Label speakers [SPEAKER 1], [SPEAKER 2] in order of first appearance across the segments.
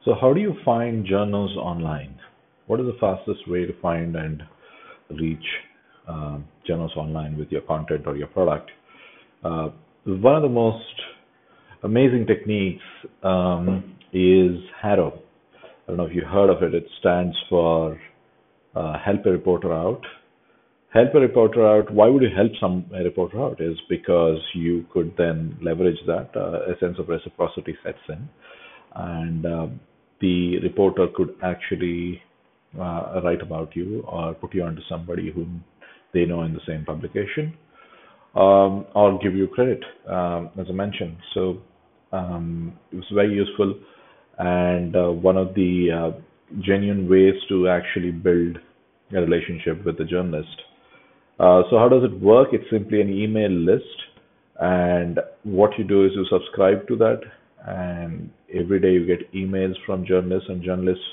[SPEAKER 1] So, how do you find journals online? What is the fastest way to find and reach journals online with your content or your product? Uh, One of the most amazing techniques is HARO. I don't know if you heard of it. It stands for Help a Reporter Out. Help a reporter out. Why would you help a reporter out? Is because you could then leverage that. A sense of reciprocity sets in, and the reporter could actually write about you or put you onto somebody whom they know in the same publication, or give you credit, as I mentioned. So it was very useful, and one of the genuine ways to actually build a relationship with the journalist. So how does it work? It's simply an email list, and what you do is you subscribe to that, and every day you get emails from journalists, and journalists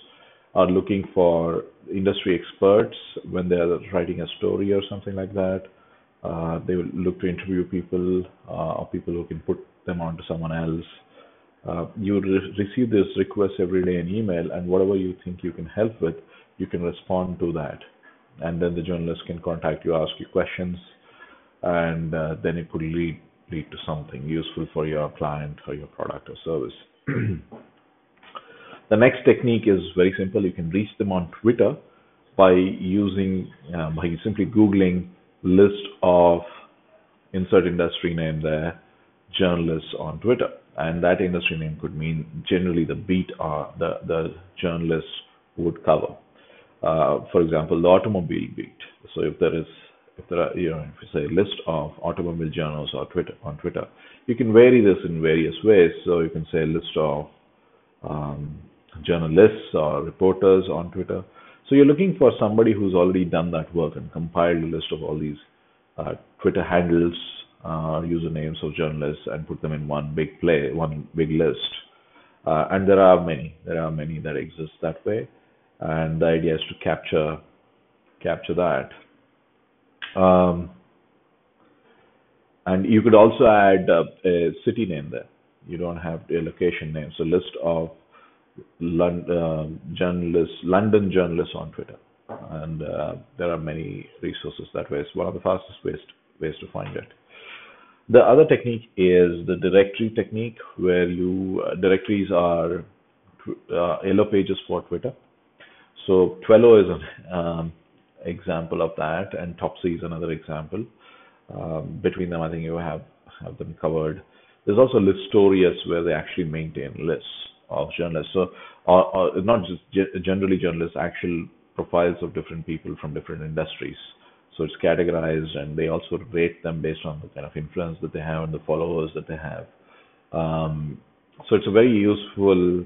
[SPEAKER 1] are looking for industry experts when they are writing a story or something like that. They will look to interview people or people who can put them on to someone else. You receive this request every day in email, and whatever you think you can help with, you can respond to that. And then the journalist can contact you, ask you questions, and then it could lead to something useful for your client or your product or service. The next technique is very simple. You can reach them on Twitter by simply googling list of insert industry name there, journalists on Twitter, and that industry name could mean generally the beat or the journalists would cover. For example, the automobile beat. So if there are, if you say list of automobile journals or Twitter on Twitter, you can vary this in various ways. So you can say list of um, journalists or reporters on Twitter. So you're looking for somebody who's already done that work and compiled a list of all these Twitter handles, usernames of journalists, and put them in one big list. And there are many that exist that way. And the idea is to capture that. Um, and you could also add a city name there. You don't have a location name. So list of London journalists on Twitter, and there are many resources that way. It's one of the fastest ways to find it. The other technique is the directory technique, where you directories are yellow pages for Twitter. So Twello is an example of that, and Topsy is another example. Between them, I think you have them covered. There's also Listorious, where they actually maintain lists of journalists. So, or not just generally journalists, actual profiles of different people from different industries. So it's categorized, and they also rate them based on the kind of influence that they have and the followers that they have. Um, so it's a very useful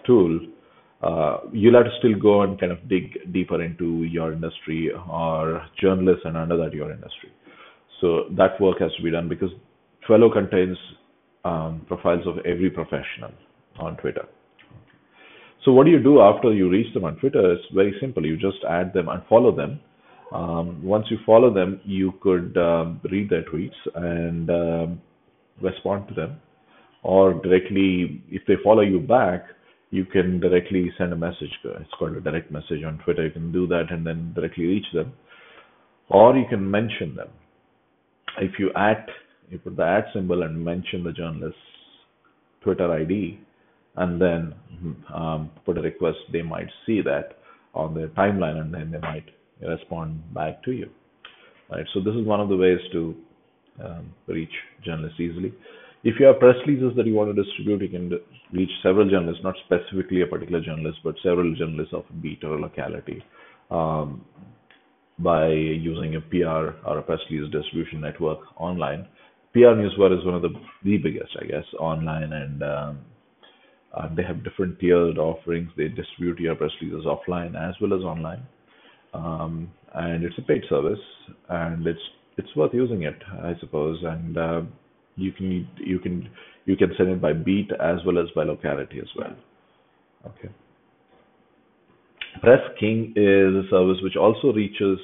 [SPEAKER 1] tool. You'll have to still go and kind of dig deeper into your industry or journalists and under that your industry. So that work has to be done because Trello contains profiles of every professional on Twitter. So what do you do after you reach them on Twitter? It's very simple. You just add them and follow them. Once you follow them, you could read their tweets and respond to them, or directly, if they follow you back, you can directly send a message. It's called a direct message on Twitter. You can do that and then directly reach them, or you can mention them. If you put the at symbol and mention the journalist's Twitter ID, and then put a request, they might see that on their timeline, and then they might respond back to you. Right. So this is one of the ways to reach journalists easily. If you have press releases that you want to distribute, you can reach several journalists, not specifically a particular journalist, but several journalists of a beat or a locality, um, by using a PR or a press release distribution network online. PR Newswire is one of the biggest, I guess, online, and they have different tiered offerings. They distribute your press releases offline as well as online, and it's a paid service, and it's worth using it, I suppose. And you can you can send it by beat as well as by locality as well. Okay. Press King is a service which also reaches,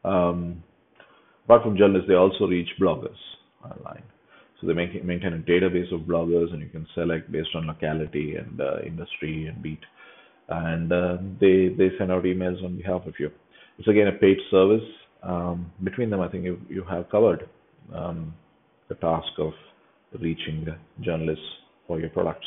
[SPEAKER 1] apart from journalists, they also reach bloggers online. So they maintain a database of bloggers, and you can select based on locality and industry and beat, and they send out emails on behalf of you. It's again a paid service. Between them, I think you have covered um, the task of reaching journalists for your products.